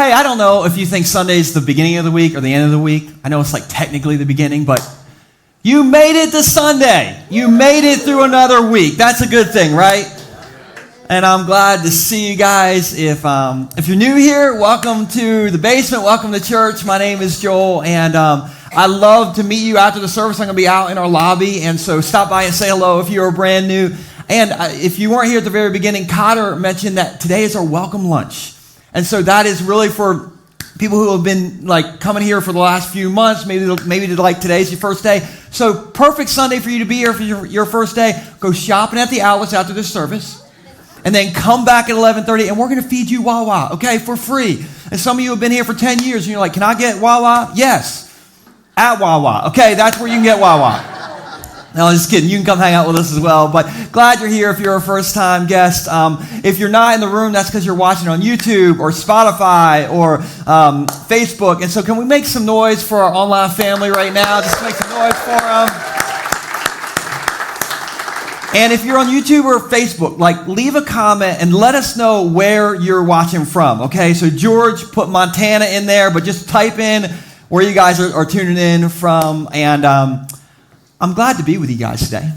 Hey, I don't know if you think Sunday's the beginning of the week or the end of the week. I know it's like technically the beginning, but you made it to Sunday. You made it through another week. That's a good thing, right? And I'm glad to see you guys. If you're new here, welcome to the basement. Welcome to church. My name is Joel, and I love to meet you after the service. I'm going to be out in our lobby, and so stop by and say hello if you're brand new. And if you weren't here at the very beginning, Cotter mentioned that today is our welcome lunch. And so that is really for people who have been like coming here for the last few months. Maybe like today's your first day. So perfect Sunday for you to be here for your first day. Go shopping at the outlets after this service. And then come back at 11:30 and we're going to feed you Wawa, okay, for free. And some of you have been here for 10 years and you're like, can I get Wawa? Yes, at Wawa. Okay, that's where you can get Wawa. No, just kidding. You can come hang out with us as well. But glad you're here if you're a first-time guest. If you're not in the room, that's because you're watching on YouTube or Spotify or Facebook. And so can we make some noise for our online family right now? Just make some noise for them. And if you're on YouTube or Facebook, leave a comment and let us know where you're watching from. Okay, so George put Montana in there, but just type in where you guys are tuning in from. And I'm glad to be with you guys today.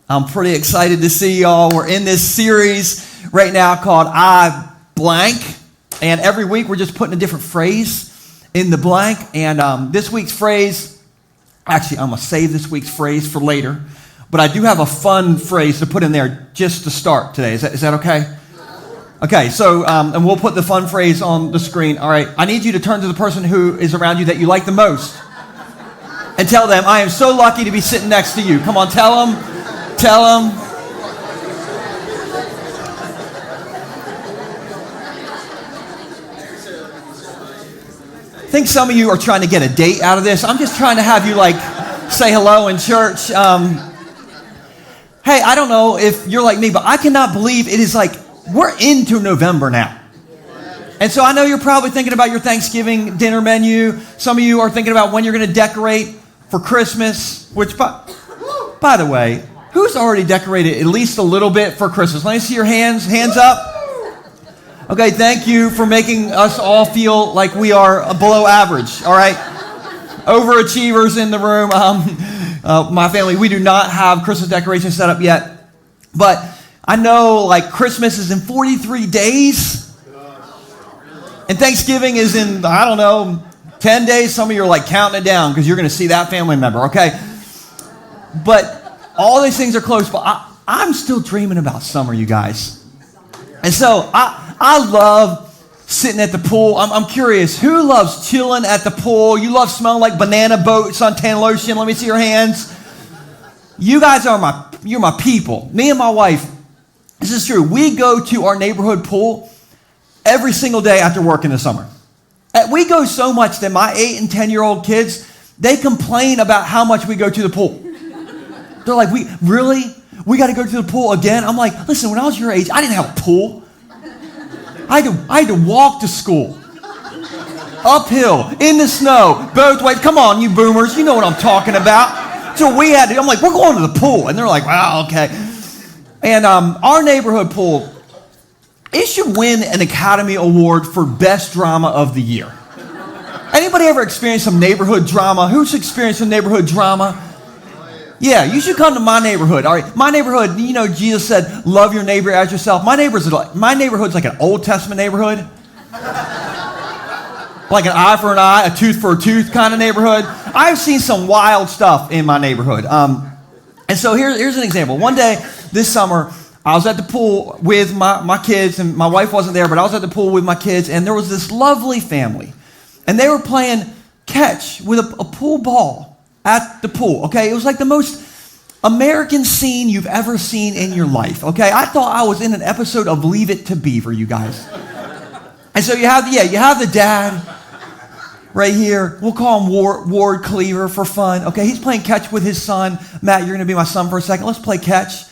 I'm pretty excited to see y'all. We're in this series right now called I Blank. And every week we're just putting a different phrase in the blank. And this week's phrase, actually I'm going to save this week's phrase for later. But I do have a fun phrase to put in there just to start today. Is that okay? Okay, so, and we'll put the fun phrase on the screen. All right, I need you to turn to the person who is around you that you like the most. And tell them, I am so lucky to be sitting next to you. Come on, tell them. Tell them. I think some of you are trying to get a date out of this. I'm just trying to have you say hello in church. Hey, I don't know if you're like me, but I cannot believe it is we're into November now. And so I know you're probably thinking about your Thanksgiving dinner menu. Some of you are thinking about when you're going to decorate for Christmas, which, by the way, who's already decorated at least a little bit for Christmas? Let me see your hands. Hands up. Okay, thank you for making us all feel like we are below average, all right? Overachievers in the room. My family, we do not have Christmas decorations set up yet. But I know, Christmas is in 43 days. And Thanksgiving is in, 10 days. Some of you are counting it down because you're going to see that family member, okay? But all these things are close, but I'm still dreaming about summer, you guys. And so I love sitting at the pool. I'm curious, who loves chilling at the pool? You love smelling like banana boat, suntan lotion? Let me see your hands. You guys are you're my people. Me and my wife, this is true. We go to our neighborhood pool every single day after work in the summer. We go so much that my 8 and 10-year-old kids, they complain about how much we go to the pool. They're like, we got to go to the pool again? I'm like, listen, when I was your age, I didn't have a pool. I had to walk to school. Uphill, in the snow, both ways. Come on, you boomers, you know what I'm talking about. So we had to, I'm like, we're going to the pool. And they're like, wow, okay. And our neighborhood pool, it should win an Academy Award for Best Drama of the Year. Anybody ever experienced some neighborhood drama? Who's experienced some neighborhood drama? Yeah, you should come to my neighborhood. All right, my neighborhood, Jesus said, love your neighbor as yourself. My neighborhood's like an Old Testament neighborhood. Like an eye for an eye, a tooth for a tooth kind of neighborhood. I've seen some wild stuff in my neighborhood. And so here's an example. One day this summer, I was at the pool with my kids, and my wife wasn't there, but I was at the pool with my kids, and there was this lovely family. And they were playing catch with a pool ball at the pool, okay? It was like the most American scene you've ever seen in your life, okay? I thought I was in an episode of Leave It to Beaver, you guys. And so you have the dad right here. We'll call him Ward Cleaver for fun, okay? He's playing catch with his son. Matt, you're going to be my son for a second. Let's play catch.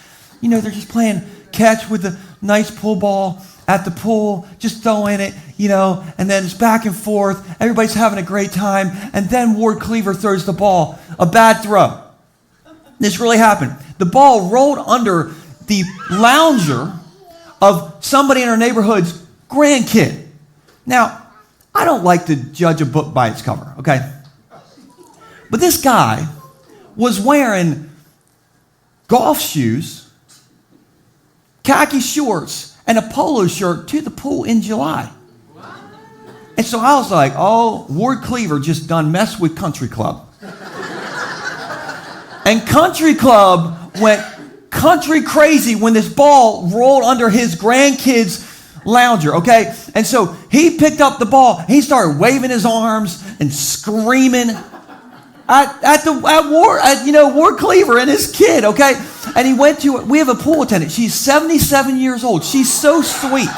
They're just playing catch with a nice pool ball at the pool, just throwing it, and then it's back and forth. Everybody's having a great time. And then Ward Cleaver throws the ball. A bad throw. This really happened. The ball rolled under the lounger of somebody in our neighborhood's grandkid. Now, I don't like to judge a book by its cover, okay? But this guy was wearing golf shoes, khaki shorts, and a polo shirt to the pool in July. And so I was like, oh, Ward Cleaver just done messed with Country Club. And Country Club went country crazy when this ball rolled under his grandkid's lounger, okay? And so he picked up the ball. He started waving his arms and screaming at Ward Cleaver and his kid, okay? And he went to, we have a pool attendant. She's 77 years old. She's so sweet.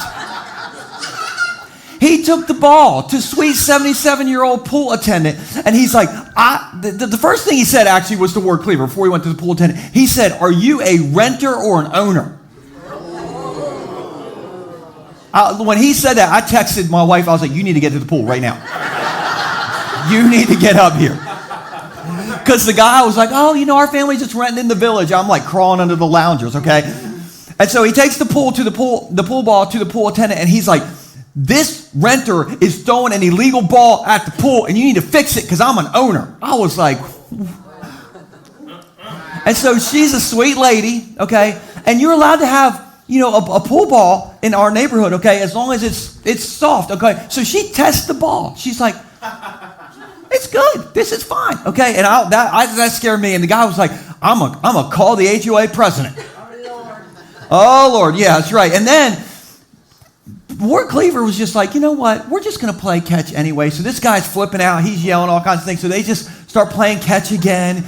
He took the ball to sweet 77-year-old pool attendant, and he's like, the first thing he said actually was to Ward Cleaver before he went to the pool attendant. He said, are you a renter or an owner? When he said that, I texted my wife. I was like, you need to get to the pool right now. You need to get up here. Because the guy was like, oh, our family's just renting in the village. I'm like crawling under the loungers, okay? And so he takes the pool ball to the pool attendant, and he's like, this renter is throwing an illegal ball at the pool, and you need to fix it because I'm an owner. I was like, and so she's a sweet lady, okay? And you're allowed to have, a pool ball in our neighborhood, okay, as long as it's soft, okay? So she tests the ball. She's like, it's good. This is fine, okay? And that scared me. And the guy was like, I'm gonna call the HOA president. Oh, Lord, yeah, that's right. And then Ward Cleaver was just like, you know what? We're just going to play catch anyway. So this guy's flipping out. He's yelling all kinds of things. So they just start playing catch again.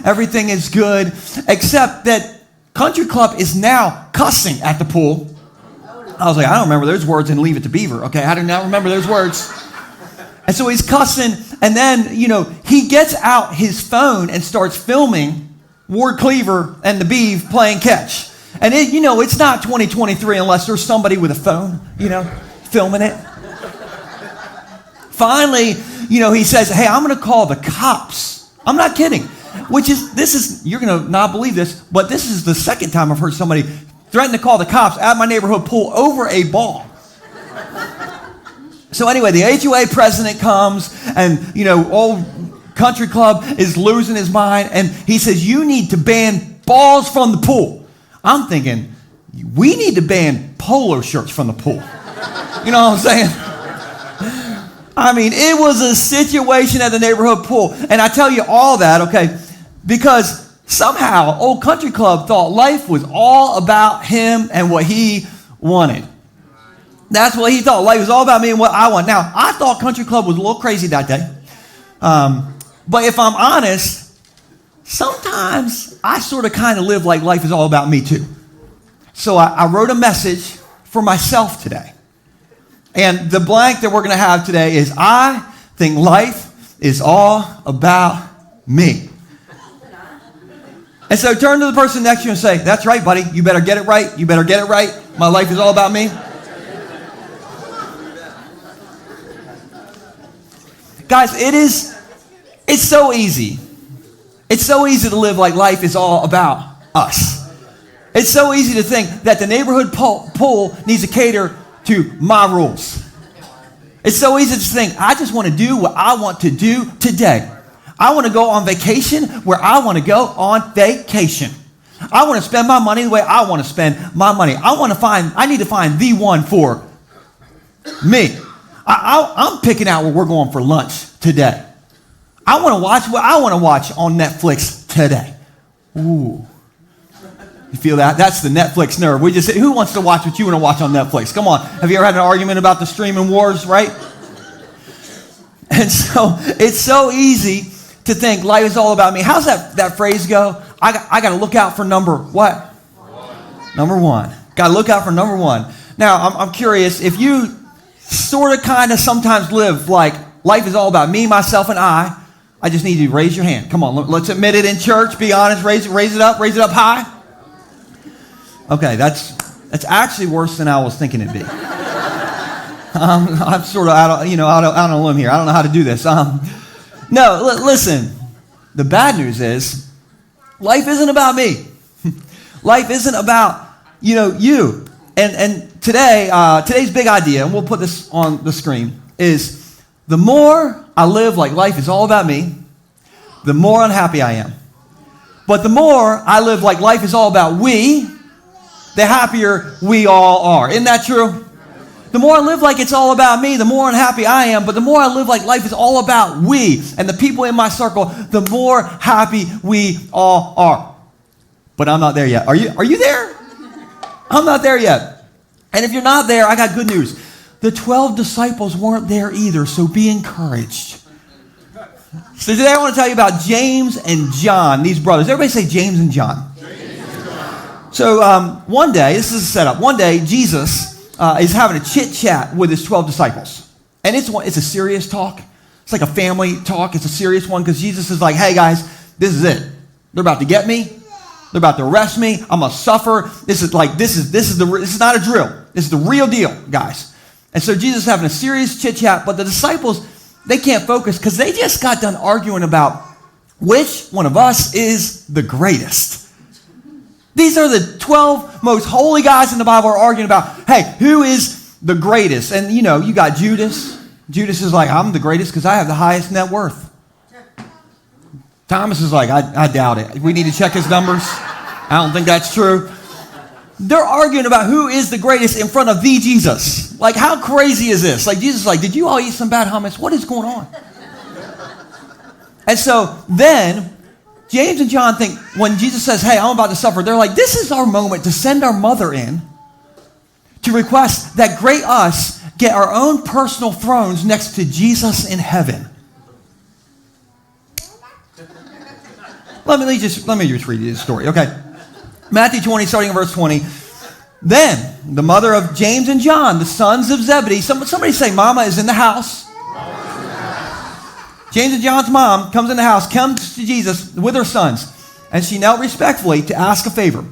Everything is good. Except that Country Club is now cussing at the pool. I was like, I don't remember those words in Leave It to Beaver. Okay, I do not remember those words. And so he's cussing. And then, he gets out his phone and starts filming Ward Cleaver and the Beav playing catch. And it's not 2023 unless there's somebody with a phone, filming it. Finally, he says, hey, I'm going to call the cops. I'm not kidding. You're going to not believe this, but this is the second time I've heard somebody threaten to call the cops at my neighborhood pool over a ball. So anyway, the HOA president comes, and, old Country Club is losing his mind, and he says, you need to ban balls from the pool. I'm thinking, we need to ban polo shirts from the pool. You know what I'm saying? I mean, it was a situation at the neighborhood pool. And I tell you all that, okay, because somehow Old Country Club thought life was all about him and what he wanted. That's what he thought. Life was all about me and what I want. Now, I thought Country Club was a little crazy that day. But if I'm honest, sometimes I sort of kind of live like life is all about me too. So I wrote a message for myself today. And the blank that we're going to have today is, I think life is all about me. And so turn to the person next to you and say, that's right, buddy. You better get it right. You better get it right. My life is all about me. Guys, it's so easy. It's so easy to live like life is all about us. It's so easy to think that the neighborhood pool needs to cater to my rules. It's so easy to think, I just want to do what I want to do today. I want to go on vacation where I want to go on vacation. I want to spend my money the way I want to spend my money. I need to find the one for me. I'm picking out where we're going for lunch today. I want to watch what I want to watch on Netflix today. Ooh. You feel that? That's the Netflix nerve. Who wants to watch what you want to watch on Netflix? Come on. Have you ever had an argument about the streaming wars, right? And so it's so easy to think life is all about me. How's that phrase go? I got to look out for number what? Number one. Got to look out for number one. Now, I'm curious, if you sort of kind of sometimes live like life is all about me, myself, and I just need you to raise your hand. Come on, let's admit it in church. Be honest. Raise it up high. Okay, that's actually worse than I was thinking it'd be. I'm sort of out on a limb here. I don't know how to do this. No, listen. The bad news is, life isn't about me. Life isn't about you. And today, today's big idea, and we'll put this on the screen. is the more I live like life is all about me, the more unhappy I am. But the more I live like life is all about we, the happier we all are. Isn't that true? The more I live like it's all about me, the more unhappy I am. But the more I live like life is all about we and the people in my circle, the more happy we all are. But I'm not there yet. Are you there? I'm not there yet. And if you're not there, I got good news. The 12 disciples weren't there either, so be encouraged. So today I want to tell you about James and John, these brothers. Everybody say James and John. So one day, this is a setup. One day, Jesus is having a chit-chat with his 12 disciples. And it's a serious talk. It's like a family talk. It's a serious one because Jesus is like, hey guys, this is it. They're about to get me. They're about to arrest me. I'm going to suffer. This is not a drill. This is the real deal, guys. And so Jesus is having a serious chit-chat, but the disciples, they can't focus because they just got done arguing about which one of us is the greatest. These are the 12 most holy guys in the Bible are arguing about, hey, who is the greatest? And, you got Judas. Judas is like, I'm the greatest because I have the highest net worth. Thomas is like, I doubt it. We need to check his numbers. I don't think that's true. They're arguing about who is the greatest in front of the Jesus. Like, how crazy is this? Like, Jesus is like, did you all eat some bad hummus? What is going on? And so then James and John think when Jesus says, hey, I'm about to suffer, they're like, this is our moment to send our mother in to request that great us get our own personal thrones next to Jesus in heaven. Let me just read you this story, okay? Matthew 20, starting in verse 20. Then the mother of James and John, the sons of Zebedee, somebody say, Mama is in the house. James and John's mom comes in the house, comes to Jesus with her sons, and she knelt respectfully to ask a favor.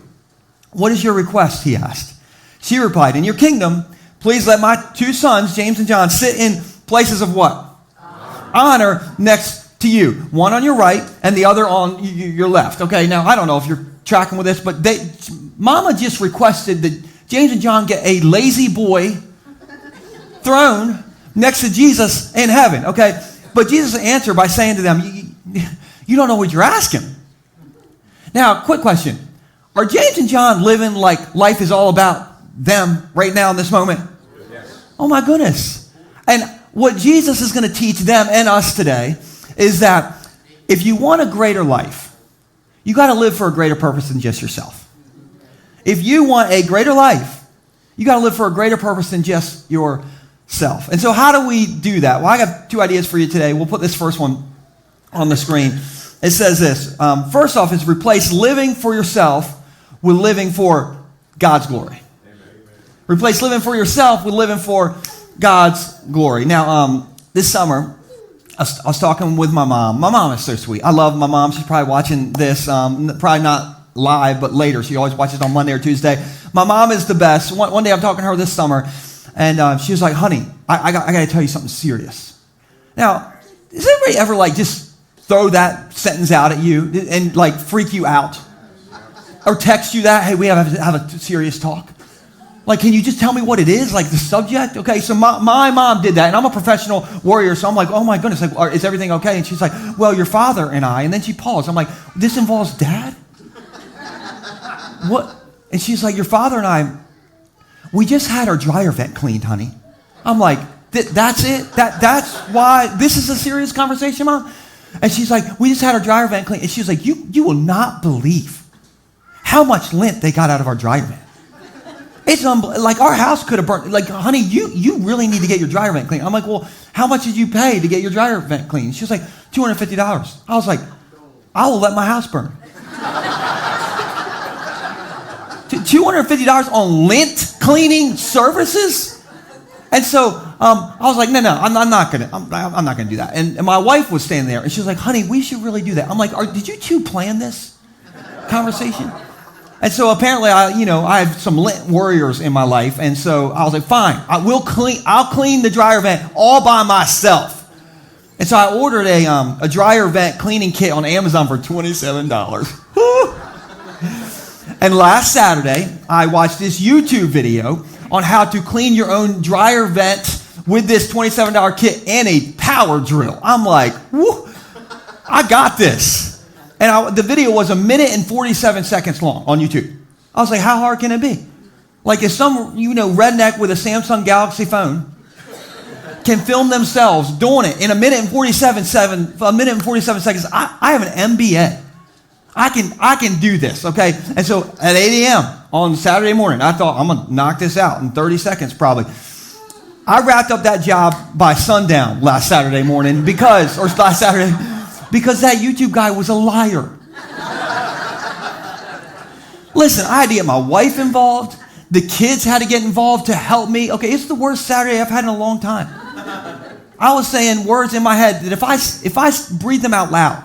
What is your request, he asked. She replied, in your kingdom, please let my two sons, James and John, sit in places of what? Honor next to you. One on your right and the other on your left. Okay, now I don't know if you're tracking with this, but Mama just requested that James and John get a lazy boy throne next to Jesus in heaven, okay? But Jesus answered by saying to them, you don't know what you're asking. Now, quick question. Are James and John living like life is all about them right now in this moment? Yes. Oh my goodness. And what Jesus is going to teach them and us today is that if you want a greater life, you got to live for a greater purpose than just yourself. If you want a greater life, you got to live for a greater purpose than just yourself. And so how do we do that? Well, I got two ideas for you today. We'll put this first one on the screen. It says this. First off is replace living for yourself with living for God's glory. Amen. Replace living for yourself with living for God's glory. Now, this summer, I was talking with my mom. My mom is so sweet. I love my mom. She's probably watching this, probably not live, but later. She always watches on Monday or Tuesday. My mom is the best. One day I'm talking to her this summer, and she was like, honey, I got to tell you something serious. Now, does anybody ever just throw that sentence out at you and freak you out? Or text you that, hey, we have a serious talk? Can you just tell me what it is? The subject? Okay, so my mom did that, and I'm a professional warrior, so I'm like, oh my goodness, is everything okay? And she's like, well, your father and I, and then she paused. I'm like, this involves dad? What? And she's like, your father and I, we just had our dryer vent cleaned, honey. I'm like, that's it? That's why this is a serious conversation, Mom? And she's like, we just had our dryer vent cleaned. And she was like, you will not believe how much lint they got out of our dryer vent. It's our house could have burnt. Honey, you really need to get your dryer vent cleaned. I'm like, well, how much did you pay to get your dryer vent cleaned? She was like, $250. I was like, I will let my house burn. $250 on lint cleaning services? And so I was like, no, I'm not gonna do that. And my wife was standing there, and she was like, honey, we should really do that. I'm like, did you two plan this conversation? And so apparently, I have some lint warriors in my life, and so I was like, fine, I'll clean the dryer vent all by myself. And so I ordered a dryer vent cleaning kit on Amazon for $27. Woo! And last Saturday, I watched this YouTube video on how to clean your own dryer vent with this $27 kit and a power drill. I'm like, whoo, I got this. And the video was 1 minute and 47 seconds long on YouTube. I was like, how hard can it be? Like if some, redneck with a Samsung Galaxy phone can film themselves doing it in 1 minute and 47 seconds, I have an MBA. I can do this, okay? And so at 8 a.m. on Saturday morning, I thought I'm going to knock this out in 30 seconds probably. I wrapped up that job by sundown last Saturday morning because that YouTube guy was a liar. Listen, I had to get my wife involved. The kids had to get involved to help me. Okay, it's the worst Saturday I've had in a long time. I was saying words in my head that if I breathed them out loud,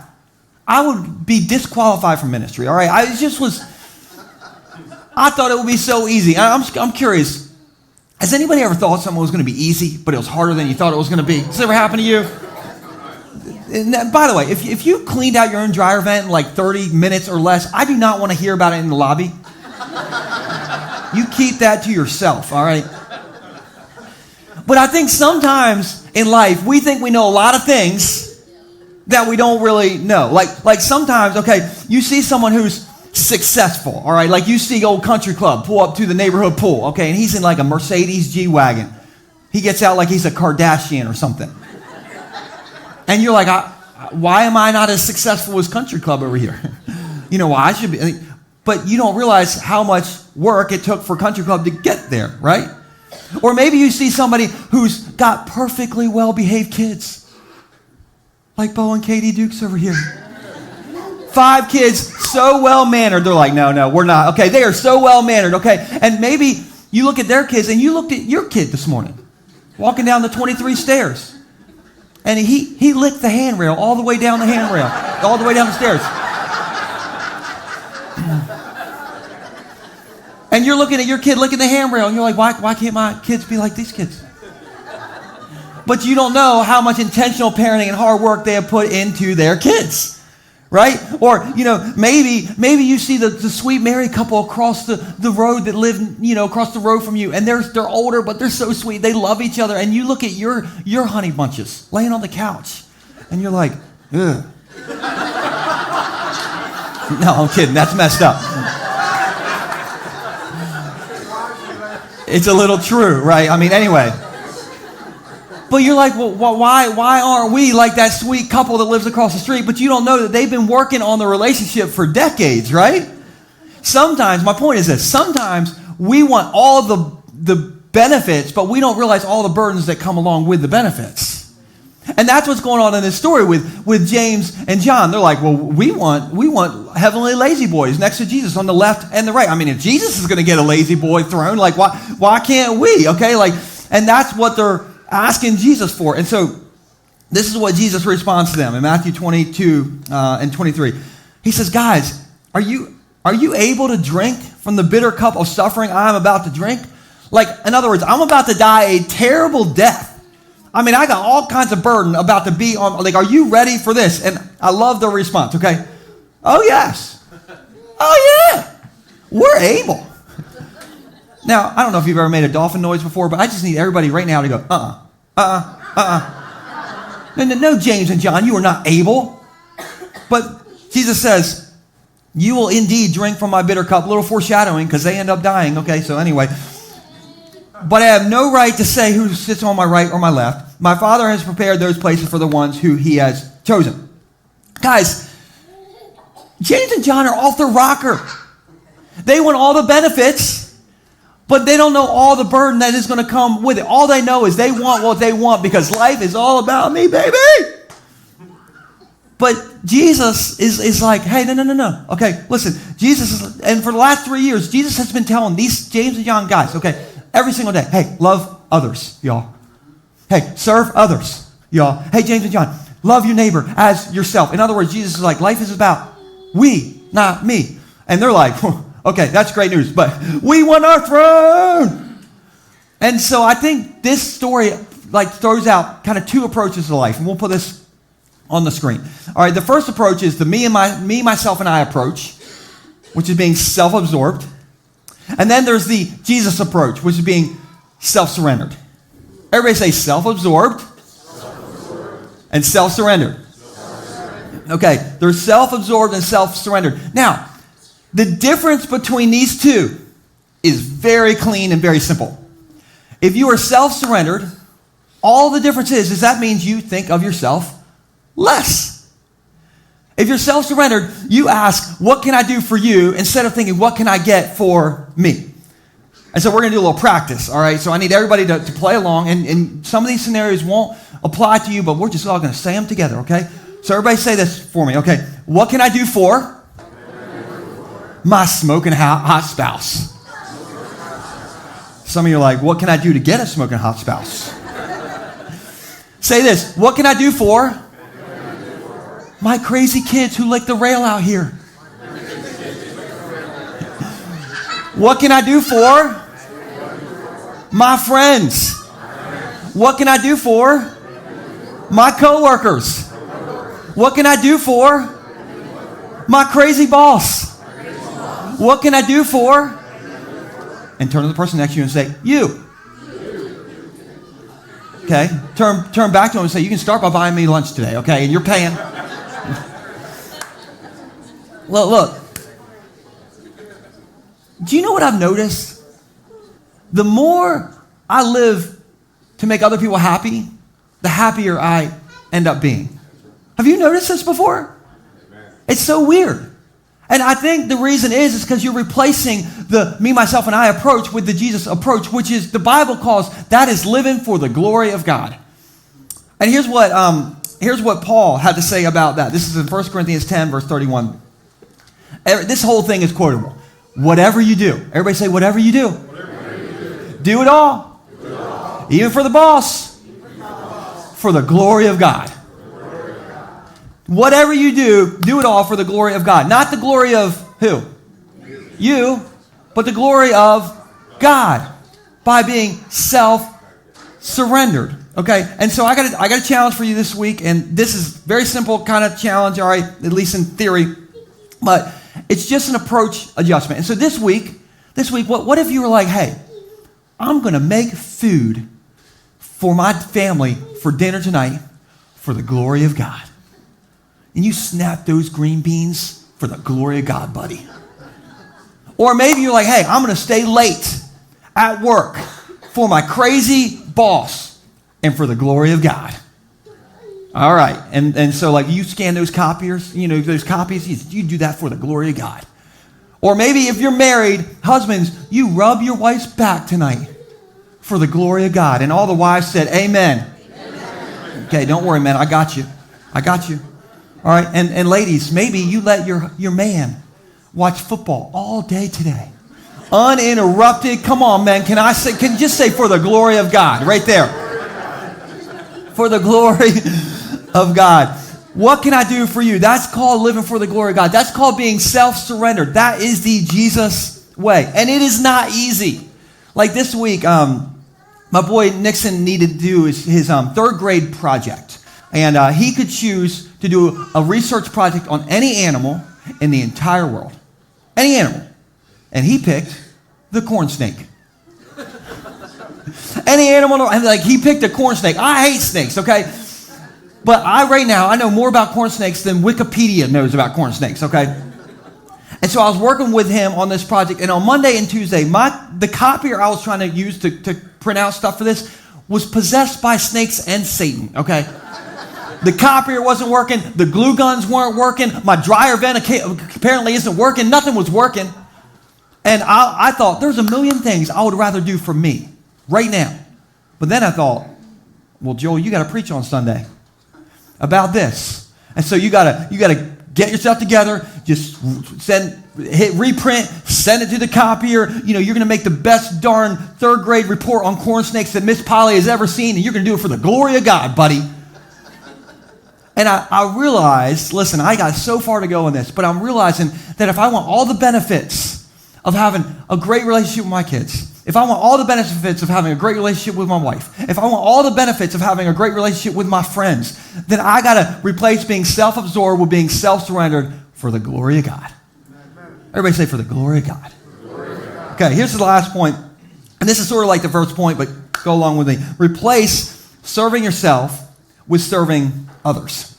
I would be disqualified from ministry, all right? I thought it would be so easy. I'm curious. Has anybody ever thought something was going to be easy, but it was harder than you thought it was going to be? Does this ever happen to you? And by the way, if you cleaned out your own dryer vent in like 30 minutes or less, I do not want to hear about it in the lobby. You keep that to yourself, all right? But I think sometimes in life, we think we know a lot of things that we don't really know. Like sometimes, okay, you see someone who's successful, all right? Like you see old country club pull up to the neighborhood pool, okay, and he's in like a Mercedes G-Wagon. He gets out like he's a Kardashian or something. And you're like, why am I not as successful as country club over here? Why I should be. But you don't realize how much work it took for country club to get there, right? Or maybe you see somebody who's got perfectly well-behaved kids. Like Bo and Katie Dukes over here. 5 kids, so well-mannered. They're like, no, we're not. Okay, they are so well-mannered, okay? And maybe you look at their kids and you looked at your kid this morning, walking down the 23 stairs. And he licked the handrail all the way down the handrail, all the way down the stairs. And you're looking at your kid licking the handrail, and you're like, why can't my kids be like these kids? But you don't know how much intentional parenting and hard work they have put into their kids, right? Or, maybe you see the sweet married couple across the road that live, across the road from you, and they're older, but they're so sweet. They love each other, and you look at your honey bunches laying on the couch, and you're like, ugh. No, I'm kidding. That's messed up. It's a little true, right? I mean, anyway. But you're like, well, why aren't we like that sweet couple that lives across the street? But you don't know that they've been working on the relationship for decades, right? Sometimes, my point is this, sometimes we want all the benefits, but we don't realize all the burdens that come along with the benefits. And that's what's going on in this story with James and John. They're like, well, we want heavenly lazy boys next to Jesus on the left and the right. I mean, if Jesus is going to get a lazy boy throne, like why can't we? Okay, and that's what they're asking Jesus for. And so this is what Jesus responds to them in Matthew 22 and 23. He says, guys, are you able to drink from the bitter cup of suffering I'm about to drink? Like, in other words, I'm about to die a terrible death. I mean, I got all kinds of burden about to be on, are you ready for this? And I love the response, okay? Oh, yes. Oh, yeah. We're able. Now, I don't know if you've ever made a dolphin noise before, but I just need everybody right now to go, No, James and John, you are not able. But Jesus says, you will indeed drink from my bitter cup. A little foreshadowing because they end up dying. Okay, so anyway. But I have no right to say who sits on my right or my left. My Father has prepared those places for the ones who he has chosen. Guys, James and John are off the rocker. They want all the benefits, but they don't know all the burden that is going to come with it. All they know is they want what they want because life is all about me, baby. But Jesus is like, hey, no. Okay, listen, and for the last 3 years, Jesus has been telling these James and John guys, okay, every single day, hey, love others, y'all. Hey, serve others, y'all. Hey, James and John, love your neighbor as yourself. In other words, Jesus is like, life is about we, not me. And they're like, okay, that's great news, but we want our throne. And so I think this story throws out kind of 2 approaches to life. And we'll put this on the screen. All right, the first approach is the me, myself, and I approach, which is being self-absorbed. And then there's the Jesus approach, which is being self-surrendered. Everybody say self-absorbed and self-surrendered. Okay, they're self-absorbed and self-surrendered. Now, the difference between these two is very clean and very simple. If you are self-surrendered, all the difference is that means you think of yourself less. If you're self-surrendered, you ask, what can I do for you, instead of thinking, what can I get for me? And so we're going to do a little practice, all right? So I need everybody to play along, and some of these scenarios won't apply to you, but we're just all going to say them together, okay? So everybody say this for me, okay? What can I do for my smoking hot spouse? Some of you are like, what can I do to get a smoking hot spouse? Say this, what can I do for my crazy kids who lick the rail out here? What can I do for my friends? What can I do for my coworkers? What can I do for my crazy boss? What can I do for? And turn to the person next to you and say, you. Okay? Turn back to him and say, you can start by buying me lunch today, okay? And you're paying. Look. Do you know what I've noticed? The more I live to make other people happy, the happier I end up being. Have you noticed this before? It's so weird. And I think the reason is because you're replacing the me, myself, and I approach with the Jesus approach, which is the Bible calls that is living for the glory of God. And here's what Paul had to say about that. This is in 1 Corinthians 10, verse 31. This whole thing is quotable. Whatever you do. Everybody say, whatever you do. Do it all. Even for the boss. For the glory of God. Whatever you do it all for the glory of God. Not the glory of who? You, but the glory of God by being self-surrendered. Okay, and so I got a challenge for you this week, and this is very simple kind of challenge, all right, at least in theory, but it's just an approach adjustment. And so this week, what if you were like, hey, I'm going to make food for my family for dinner tonight for the glory of God. And you snap those green beans for the glory of God, buddy. Or maybe you're like, hey, I'm going to stay late at work for my crazy boss and for the glory of God. All right. And so like you scan those copiers, those copies, you do that for the glory of God. Or maybe if you're married, husbands, you rub your wife's back tonight for the glory of God. And all the wives said, amen. Okay, don't worry, man. I got you. All right, and ladies, maybe you let your man watch football all day today. Uninterrupted. Come on, man. Can you just say for the glory of God right there? For the glory of God. What can I do for you? That's called living for the glory of God. That's called being self-surrendered. That is the Jesus way. And it is not easy. Like this week, my boy Nixon needed to do his third grade project. And he could choose to do a research project on any animal in the entire world. Any animal. And he picked the corn snake. Any animal, and like he picked a corn snake. I hate snakes, okay? But right now, I know more about corn snakes than Wikipedia knows about corn snakes, okay? And so I was working with him on this project, and on Monday and Tuesday, the copier I was trying to use to print out stuff for this was possessed by snakes and Satan, okay? The copier wasn't working. The glue guns weren't working. My dryer vent apparently isn't working. Nothing was working. And I thought, there's a million things I would rather do for me right now. But then I thought, well, Joel, you got to preach on Sunday about this. And so you got to get yourself together, just hit reprint, send it to the copier. You're going to make the best darn third grade report on corn snakes that Miss Polly has ever seen, and you're going to do it for the glory of God, buddy. And I realized, listen, I got so far to go in this, but I'm realizing that if I want all the benefits of having a great relationship with my kids, if I want all the benefits of having a great relationship with my wife, if I want all the benefits of having a great relationship with my friends, then I got to replace being self-absorbed with being self-surrendered for the glory of God. Everybody say, for the glory of God. Okay, here's the last point. And this is sort of like the first point, but go along with me. Replace serving yourself with serving others.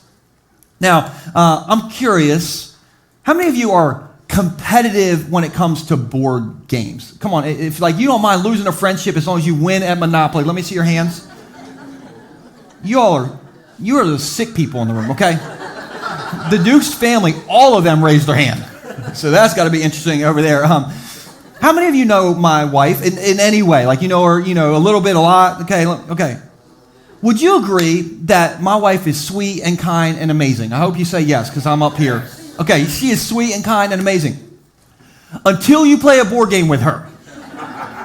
Now, I'm curious, how many of you are competitive when it comes to board games? Come on, if like you don't mind losing a friendship as long as you win at Monopoly, let me see your hands. You are the sick people in the room, okay? The Dukes family, all of them raised their hand. So that's got to be interesting over there. How many of you know my wife in any way? Like you know her, a little bit, a lot? Okay. Would you agree that my wife is sweet and kind and amazing? I hope you say yes, because I'm up here. Okay, she is sweet and kind and amazing. Until you play a board game with her.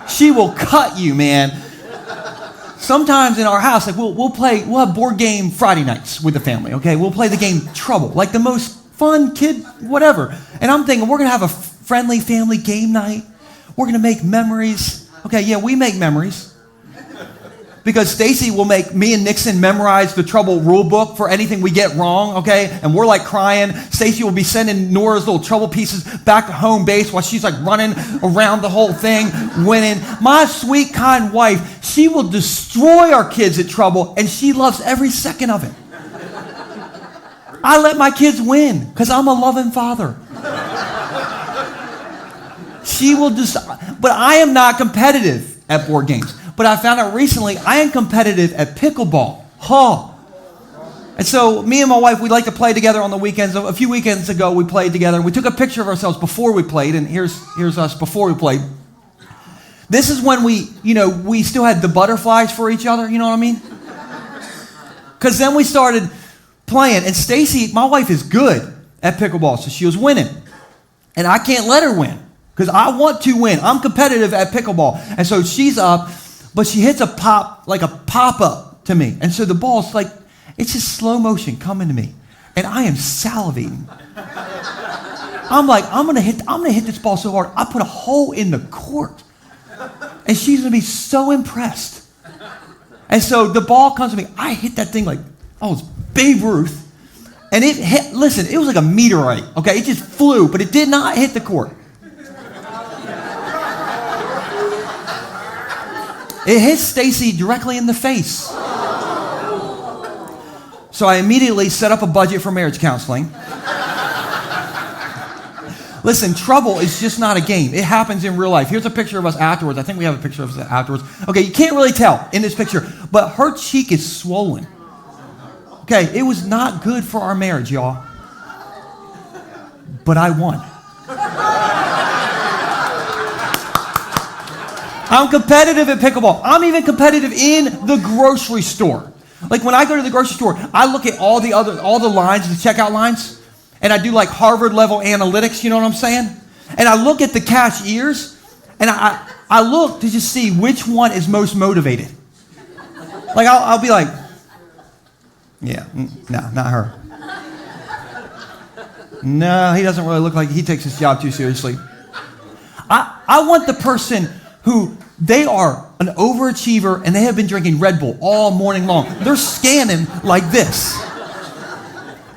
She will cut you, man. Sometimes in our house, like we'll have board game Friday nights with the family, okay? We'll play the game Trouble, like the most fun kid, whatever. And I'm thinking we're going to have a friendly family game night. We're going to make memories. Okay, yeah, we make memories. Because Stacy will make me and Nixon memorize the Trouble rule book for anything we get wrong, okay? And we're like crying. Stacy will be sending Nora's little Trouble pieces back to home base while she's like running around the whole thing, winning. My sweet, kind wife, she will destroy our kids at Trouble, and she loves every second of it. I let my kids win because I'm a loving father. She will but I am not competitive at board games. But I found out recently I am competitive at pickleball. And so me and my wife, we like to play together on the weekends. A few weekends ago, we played together. We took a picture of ourselves before we played, and here's us before we played. This is when we still had the butterflies for each other, you know what I mean? Because then we started playing, and Stacy, my wife, is good at pickleball, so she was winning. And I can't let her win, because I want to win. I'm competitive at pickleball. And so she's up, but she hits a pop-up to me. And so the ball's like, it's just slow motion coming to me. And I am salivating. I'm like, I'm gonna hit this ball so hard, I put a hole in the court. And she's gonna be so impressed. And so the ball comes to me. I hit that thing like, it's Babe Ruth. And it hit, listen, it was like a meteorite, okay? It just flew, but it did not hit the court. It hit Stacy directly in the face. So I immediately set up a budget for marriage counseling. Listen, Trouble is just not a game. It happens in real life. Here's a picture of us afterwards. I think we have a picture of us afterwards. Okay, you can't really tell in this picture, but her cheek is swollen. Okay, it was not good for our marriage, y'all. But I won. I'm competitive at pickleball. I'm even competitive in the grocery store. Like when I go to the grocery store, I look at all the lines, the checkout lines, and I do like Harvard level analytics, you know what I'm saying? And I look at the cashiers, and I look to just see which one is most motivated. Like I'll be like, yeah, no, not her. No, he doesn't really look like he takes his job too seriously. I want the person who they are an overachiever and they have been drinking Red Bull all morning long. They're scanning like this.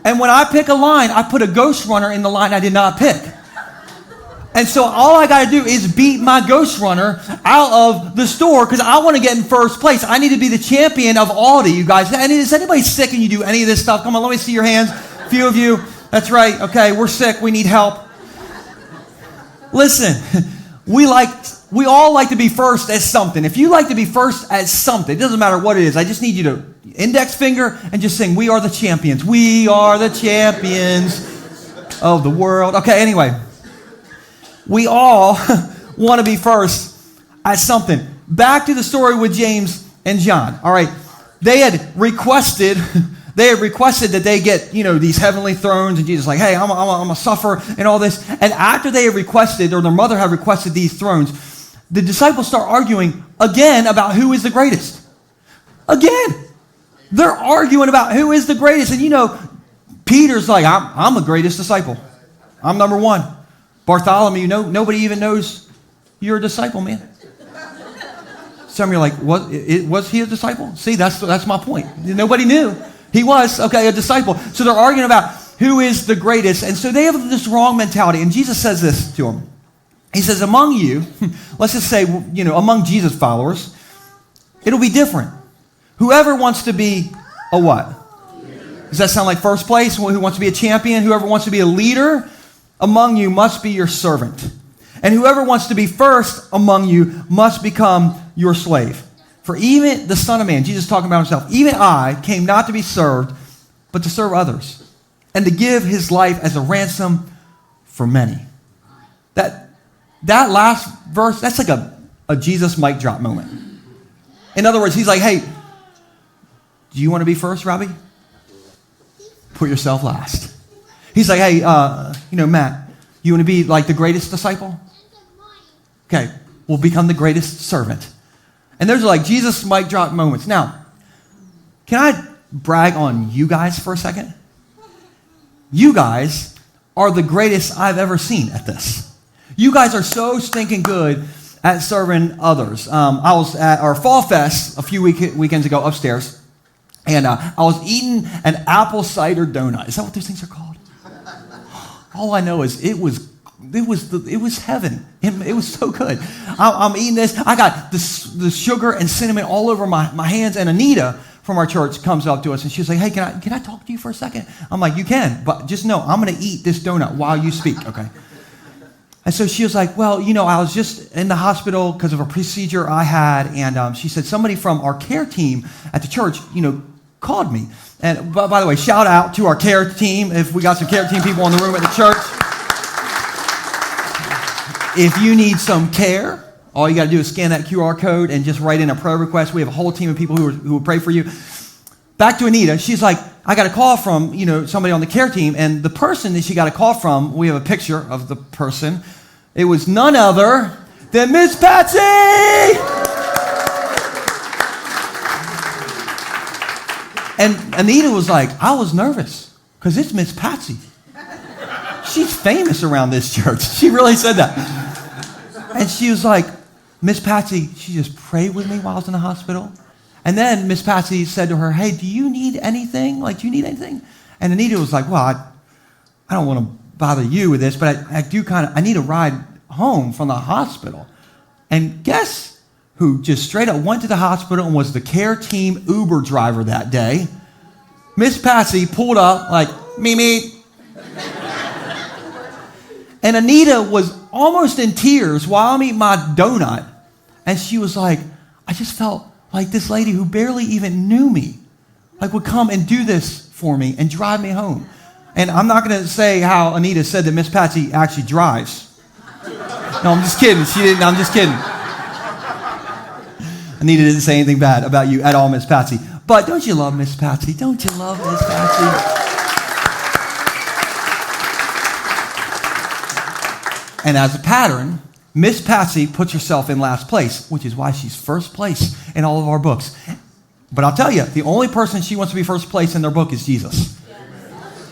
And when I pick a line, I put a ghost runner in the line I did not pick. And so all I got to do is beat my ghost runner out of the store because I want to get in first place. I need to be the champion of Aldi, you guys. And is anybody sick and you do any of this stuff? Come on, let me see your hands. A few of you. That's right. Okay, we're sick. We need help. Listen, we all like to be first at something. If you like to be first at something, it doesn't matter what it is. I just need you to index finger and just sing, "We are the champions. We are the champions of the world." Okay, anyway. We all want to be first at something. Back to the story with James and John. All right. They had requested that they get, these heavenly thrones, and Jesus is like, hey, I'm going to suffer and all this. And after they had requested, or their mother had requested these thrones, the disciples start arguing again about who is the greatest. Again. They're arguing about who is the greatest. And Peter's like, I'm the greatest disciple. I'm number one. Bartholomew, nobody even knows you're a disciple, man. Some of you are like, what? Was he a disciple? See, that's my point. Nobody knew. He was, a disciple. So they're arguing about who is the greatest. And so they have this wrong mentality. And Jesus says this to them. He says, among you, let's just say, among Jesus followers, It'll be different. Whoever wants to be a what? Does that sound like first place? Who wants to be a champion? Whoever wants to be a leader among you must be your servant. And whoever wants to be first among you must become your slave. For even the Son of Man, Jesus talking about himself, even I came not to be served, but to serve others, and to give his life as a ransom for many. That last verse, that's like a Jesus mic drop moment. In other words, he's like, hey, do you want to be first, Robbie? Put yourself last. He's like, hey, Matt, you want to be like the greatest disciple? Okay, we'll become the greatest servant. And those are like Jesus mic drop moments. Now, can I brag on you guys for a second? You guys are the greatest I've ever seen at this. You guys are so stinking good at serving others. I was at our Fall Fest a few weekends ago upstairs, and I was eating an apple cider donut. Is that what those things are called? All I know is it was heaven. It was so good. I'm eating this. I got the sugar and cinnamon all over my hands. And Anita from our church comes up to us and she's like, hey, can I talk to you for a second? I'm like, you can, but just know I'm going to eat this donut while you speak, okay? And so she was like, well, I was just in the hospital because of a procedure I had. And she said somebody from our care team at the church, called me. And by the way, shout out to our care team. If we got some care team people in the room at the church. If you need some care, all you got to do is scan that QR code and just write in a prayer request. We have a whole team of people who will pray for you. Back to Anita. She's like, I got a call from, somebody on the care team. And the person that she got a call from, we have a picture of the person. It was none other than Miss Patsy! And Anita was like, I was nervous because it's Miss Patsy. She's famous around this church. She really said that. And she was like, Miss Patsy, she just prayed with me while I was in the hospital. And then Miss Patsy said to her, hey, do you need anything? Like, do you need anything? And Anita was like, well, I don't want to bother you with this, but I need a ride home from the hospital. And guess who just straight up went to the hospital and was the care team Uber driver that day? Miss Patsy pulled up like, me. And Anita was almost in tears while I'm eating my donut. And she was like, I just felt like this lady who barely even knew me, would come and do this for me and drive me home. And I'm not going to say how Anita said that Miss Patsy actually drives. No, I'm just kidding. She didn't. I'm just kidding. Anita didn't say anything bad about you at all, Miss Patsy. But don't you love Miss Patsy? Don't you love Miss Patsy? And as a pattern, Miss Patsy puts herself in last place, which is why she's first place in all of our books. But I'll tell you, the only person she wants to be first place in their book is Jesus.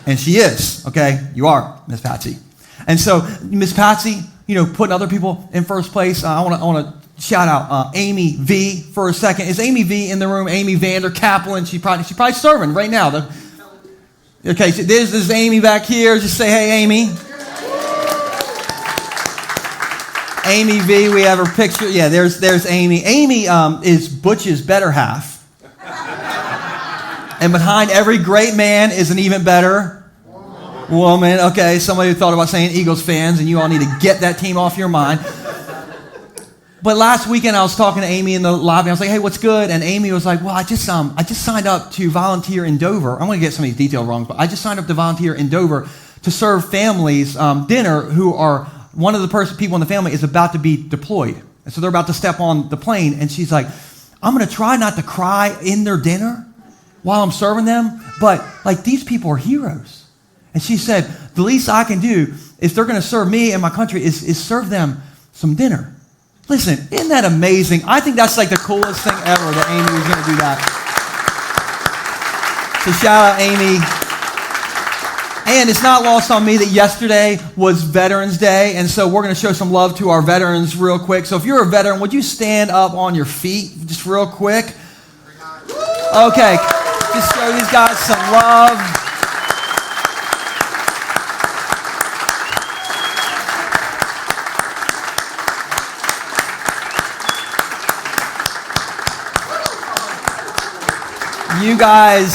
And she is, okay? You are, Miss Patsy. And so, Miss Patsy, putting other people in first place. I want to shout out Amy V for a second. Is Amy V in the room? Amy Vander Kaplan. She's probably serving right now. Okay, so this is Amy back here. Just say, hey, Amy. Amy V, we have her picture. Yeah, there's Amy. Amy is Butch's better half. And behind every great man is an even better woman. Okay, somebody who thought about saying Eagles fans, and you all need to get that team off your mind. But last weekend I was talking to Amy in the lobby. I was like, hey, what's good? And Amy was like, well, I just signed up to volunteer in Dover. I'm going to get some of these details wrong, but I just signed up to volunteer in Dover to serve families dinner who are, one of the people in the family is about to be deployed. And so they're about to step on the plane. And she's like, I'm going to try not to cry in their dinner while I'm serving them. But these people are heroes. And she said, the least I can do if they're going to serve me and my country is serve them some dinner. Listen, isn't that amazing? I think that's the coolest thing ever that Amy was going to do that. So shout out Amy. And it's not lost on me that yesterday was Veterans Day, and so we're going to show some love to our veterans real quick. So if you're a veteran, would you stand up on your feet just real quick? Okay, just show these guys some love. You guys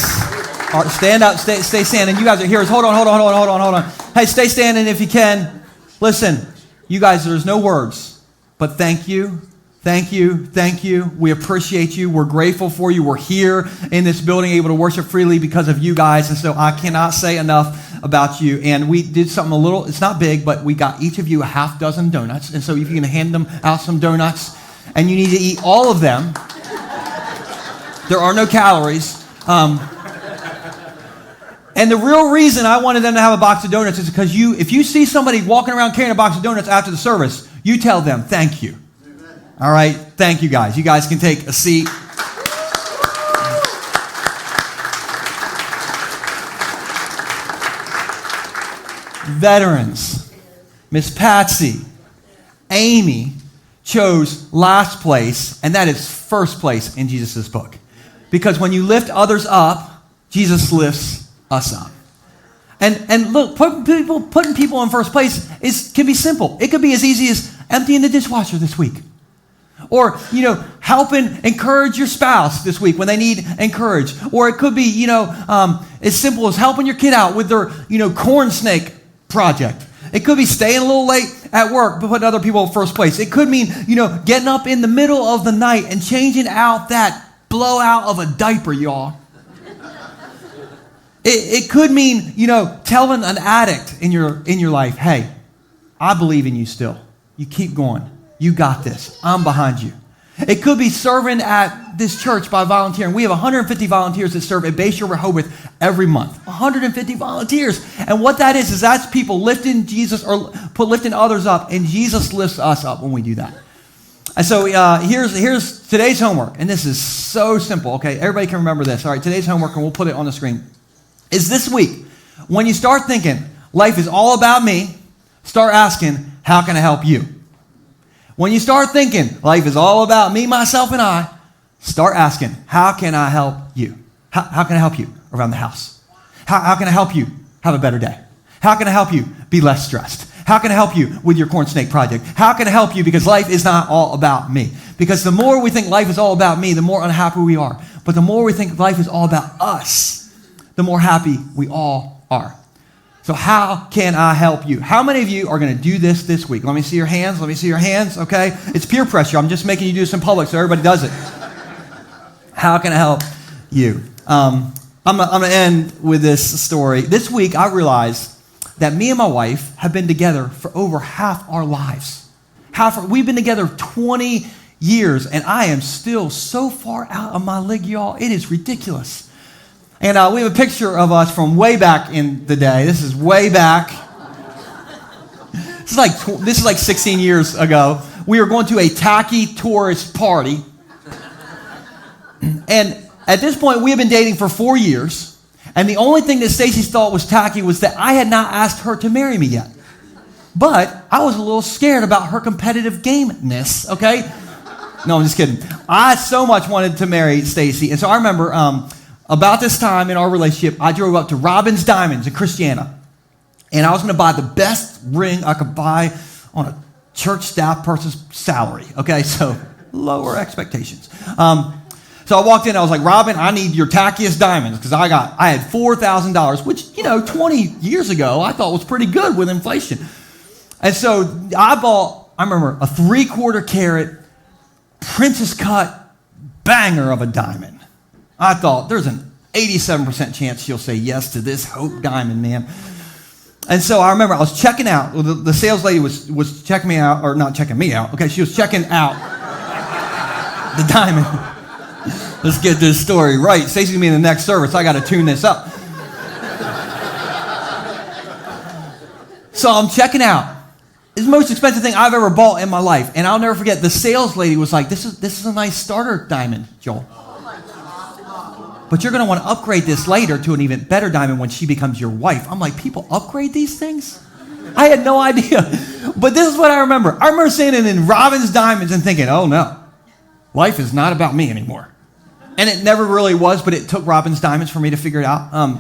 stand up, stay standing. You guys are heroes. Hold on. Hey, stay standing if you can. Listen, you guys, there's no words, but thank you. We appreciate you. We're grateful for you. We're here in this building able to worship freely because of you guys. And so I cannot say enough about you. And we did something a little, it's not big, but we got each of you a half dozen donuts. And so if you can hand them out some donuts, and you need to eat all of them. There are no calories. And the real reason I wanted them to have a box of donuts is because if you see somebody walking around carrying a box of donuts after the service, you tell them, thank you. Amen. All right? Thank you, guys. You guys can take a seat. Veterans, Miss Patsy, Amy chose last place, and that is first place in Jesus' book. Because when you lift others up, Jesus lifts us up. And look, putting people in first place can be simple. It could be as easy as emptying the dishwasher this week. Or, helping encourage your spouse this week when they need encouraged. Or it could be, as simple as helping your kid out with their, corn snake project. It could be staying a little late at work, but putting other people in first place. It could mean, getting up in the middle of the night and changing out that blowout of a diaper, y'all. It could mean, telling an addict in your life, hey, I believe in you still. You keep going. You got this. I'm behind you. It could be serving at this church by volunteering. We have 150 volunteers that serve at Bay Shore Rehoboth every month. 150 volunteers. And what that is that's people lifting Jesus or lifting others up, and Jesus lifts us up when we do that. And so here's today's homework, and this is so simple. Okay, everybody can remember this. All right, today's homework, and we'll put it on the screen, is this week. When you start thinking life is all about me, start asking, how can I help you? When you start thinking life is all about me, myself, and I, start asking, how can I help you? How can I help you around the house? How can I help you have a better day? How can I help you be less stressed? How can I help you with your corn snake project? How can I help you? Because life is not all about me. Because the more we think life is all about me, the more unhappy we are. But the more we think life is all about us, the more happy we all are. So how can I help you? How many of you are going to do this week? Let me see your hands. Okay? It's peer pressure. I'm just making you do this in public so everybody does it. How can I help you? I'm going to end with this story. This week, I realized that me and my wife have been together for over half our lives. We've been together 20 years, and I am still so far out of my league, y'all. It is ridiculous. And we have a picture of us from way back in the day. This is way back. This is like 16 years ago. We were going to a tacky tourist party. And at this point, we had been dating for 4 years. And the only thing that Stacy thought was tacky was that I had not asked her to marry me yet. But I was a little scared about her competitive gameness, okay? No, I'm just kidding. I so much wanted to marry Stacy. And so I remember about this time in our relationship, I drove up to Robbins Diamonds in Christiana. And I was going to buy the best ring I could buy on a church staff person's salary, okay? So lower expectations. So I walked in, I was like, Robin, I need your tackiest diamonds because I had $4,000, which, 20 years ago, I thought was pretty good with inflation. And so I remember, a 3/4 carat princess cut banger of a diamond. I thought, there's an 87% chance she'll say yes to this Hope diamond, man. And so I remember I was checking out. The sales lady was checking me out, or not checking me out. Okay, she was checking out the diamond. Let's get this story right. Stacey's going to be in the next service. I got to tune this up. So I'm checking out. It's the most expensive thing I've ever bought in my life. And I'll never forget, the sales lady was like, this is a nice starter diamond, Joel. But you're going to want to upgrade this later to an even better diamond when she becomes your wife. I'm like, people upgrade these things? I had no idea. But this is what I remember. I remember seeing it in Robbins Diamonds and thinking, oh no, life is not about me anymore. And it never really was, but it took Robbins Diamonds for me to figure it out.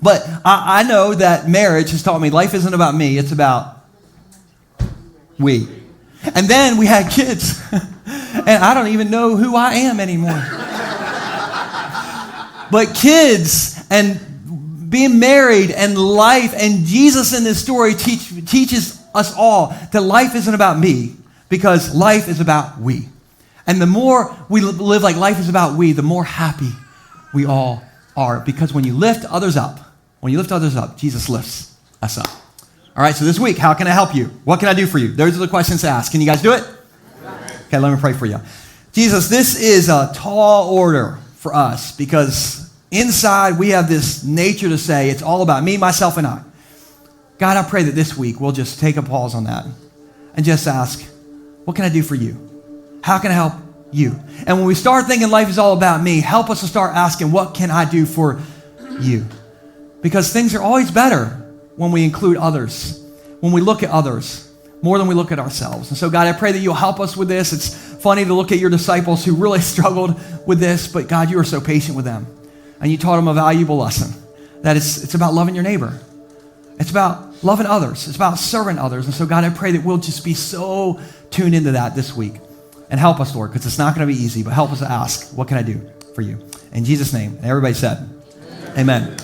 But I know that marriage has taught me life isn't about me, it's about we. And then we had kids. And I don't even know who I am anymore. But kids and being married and life and Jesus in this story teaches us all that life isn't about me, because life is about we. And the more we live like life is about we, the more happy we all are. Because when you lift others up, Jesus lifts us up. All right, so this week, how can I help you? What can I do for you? Those are the questions to ask. Can you guys do it? Okay, let me pray for you. Jesus, this is a tall order for us, because inside we have this nature to say it's all about me, myself, and I. God, I pray that this week we'll just take a pause on that and just ask, what can I do for you? How can I help you? And when we start thinking life is all about me, help us to start asking, what can I do for you? Because things are always better when we include others, when we look at others more than we look at ourselves. And so, God, I pray that you'll help us with this. It's funny to look at your disciples who really struggled with this, but God, you are so patient with them. And you taught them a valuable lesson, that it's about loving your neighbor. It's about loving others. It's about serving others. And so, God, I pray that we'll just be so tuned into that this week. And help us, Lord, because it's not going to be easy, but help us to ask, what can I do for you? In Jesus' name. And everybody said, amen.